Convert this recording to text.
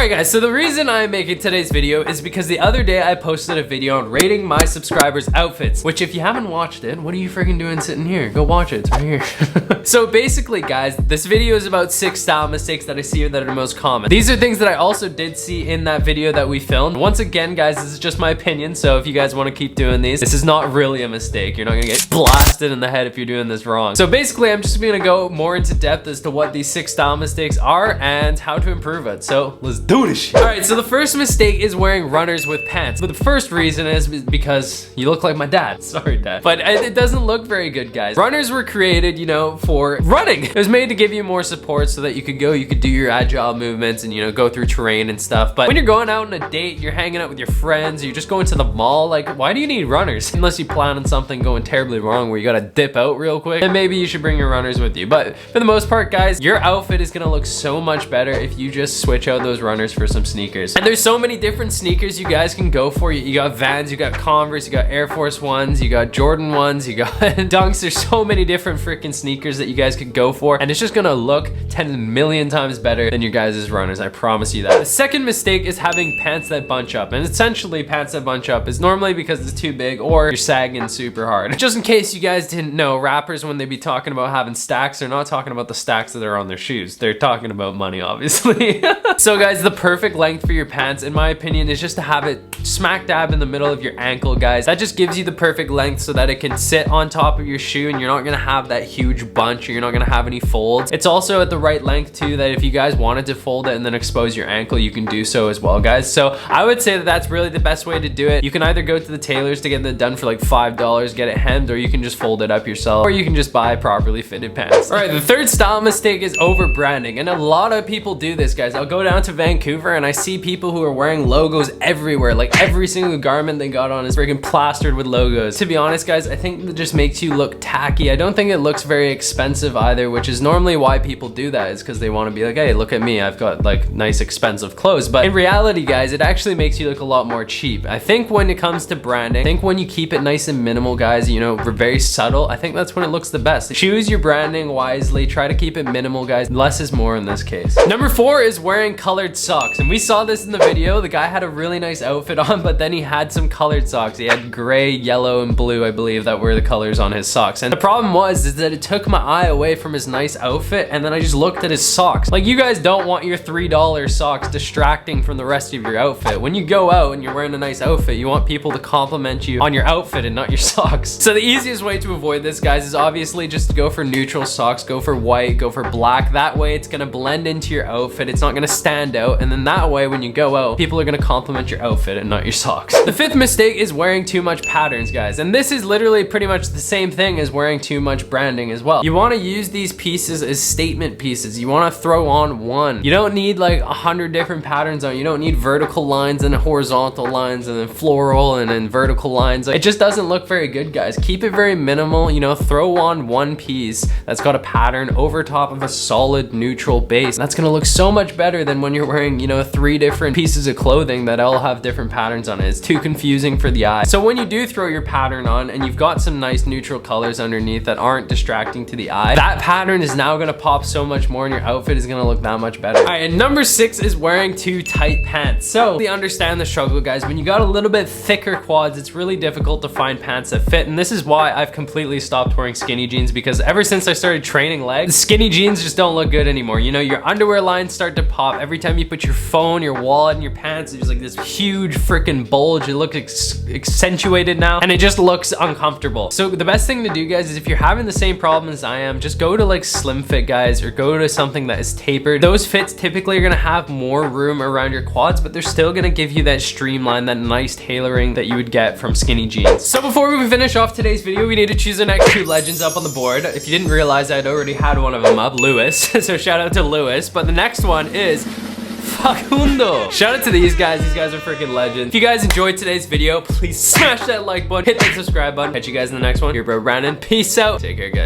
Alright guys, so the reason I'm making today's video is because the other day I posted a video on rating my subscribers' outfits, which if you haven't watched it, what are you freaking doing sitting here? Go watch it, it's right here. So basically guys, this video is about 6 style mistakes that I see that are the most common. These are things that I also did see in that video that we filmed. Once again guys, this is just my opinion, so if you guys want to keep doing these, this is not really a mistake. You're not gonna get blasted in the head if you're doing this wrong. So basically I'm just gonna go more into depth as to what these 6 style mistakes are and how to improve it. So let's do this shit. All right, so the first mistake is wearing runners with pants. But the first reason is because you look like my dad. Sorry, Dad. But it doesn't look very good, guys. Runners were created, you know, for running. It was made to give you more support so that you could do your agile movements and, you know, go through terrain and stuff. But when you're going out on a date, you're hanging out with your friends, you're just going to the mall, like, why do you need runners? Unless you plan on something going terribly wrong where you gotta dip out real quick, then maybe you should bring your runners with you. But for the most part, guys, your outfit is gonna look so much better if you just switch out those runners for some sneakers. And there's so many different sneakers you guys can go for. You got Vans, you got Converse, you got Air Force Ones, you got Jordan ones, you got Dunks. There's so many different freaking sneakers that you guys could go for, and it's just gonna look 10 million times better than your guys' runners. I promise you that. The second mistake is having pants that bunch up, and essentially pants that bunch up is normally because it's too big or you're sagging super hard. Just in case you guys didn't know, rappers, when they be talking about having stacks, they're not talking about the stacks that are on their shoes. They're talking about money, obviously. So guys, the perfect length for your pants, in my opinion, is just to have it smack dab in the middle of your ankle, guys. That just gives you the perfect length so that it can sit on top of your shoe and you're not gonna have that huge bunch, or you're not gonna have any folds. It's also at the right length too, that if you guys wanted to fold it and then expose your ankle, you can do so as well, guys. So I would say that that's really the best way to do it. You can either go to the tailors to get it done for like $5, get it hemmed, or you can just fold it up yourself, or you can just buy properly fitted pants. All right, the third style mistake is over branding, and a lot of people do this, guys. I'll go down to Vancouver and I see people who are wearing logos everywhere. Like every single garment they got on is freaking plastered with logos. To be honest, guys, I think that just makes you look tacky. I don't think it looks very expensive either, which is normally why people do that, is because they want to be like, hey, look at me, I've got like nice expensive clothes. But in reality, guys, it actually makes you look a lot more cheap. I think when it comes to branding, I think when you keep it nice and minimal, guys, you know, very subtle, I think that's when it looks the best. Choose your branding wisely, try to keep it minimal, guys. Less is more in this case. Number 4 is wearing colored socks, and we saw this in the video. The guy had a really nice outfit on, but then he had some colored socks. He had gray, yellow, and blue, I believe, that were the colors on his socks. And the problem is that it took my eye away from his nice outfit, and then I just looked at his socks. Like, you guys don't want your $3 socks distracting from the rest of your outfit. When you go out and you're wearing a nice outfit, you want people to compliment you on your outfit and not your socks. So the easiest way to avoid this, guys, is obviously just to go for neutral socks, go for white, go for black. That way it's gonna blend into your outfit, it's not gonna stand out, and then that way when you go out, people are gonna compliment your outfit and not your socks. The 5th mistake is wearing too much patterns, guys, and this is literally pretty much the same thing as wearing too much branding as well. You wanna use these pieces as statement pieces. You wanna throw on one. You don't need like 100 different patterns on. You don't need vertical lines and horizontal lines and then floral and then vertical lines. Like, it just doesn't look very good, guys. Keep it very minimal, you know, throw on one piece that's got a pattern over top of a solid neutral base. That's gonna look so much better than when you're wearing, you know, 3 different pieces of clothing that all have different patterns on it. It's too confusing for the eye. So when you do throw your pattern on and you've got some nice neutral colors underneath that aren't distracting to the eye, that pattern is now gonna pop so much more and your outfit is gonna look that much better. All right, and number 6 is wearing too tight pants. So we understand the struggle, guys. When you got a little bit thicker quads, it's really difficult to find pants that fit, and this is why I've completely stopped wearing skinny jeans, because ever since I started training legs, skinny jeans just don't look good anymore. You know, your underwear lines start to pop. Every time you put your phone, your wallet, and your pants, there's like this huge freaking bulge. It looks accentuated now, and it just looks uncomfortable. So the best thing to do, guys, is if you're having the same problem as I am, just go to like slim fit, guys, or go to something that is tapered. Those fits typically are gonna have more room around your quads, but they're still gonna give you that streamline, that nice tailoring that you would get from skinny jeans. So before we finish off today's video, we need to choose the next 2 legends up on the board. If you didn't realize, I'd already had one of them up, Lewis. So shout out to Lewis. But the next one is Facundo. Shout out to these guys are freaking legends. If you guys enjoyed today's video, please smash that like button, hit that subscribe button. Catch you guys in the next one. Your bro Brandon, peace out. Take care, guys.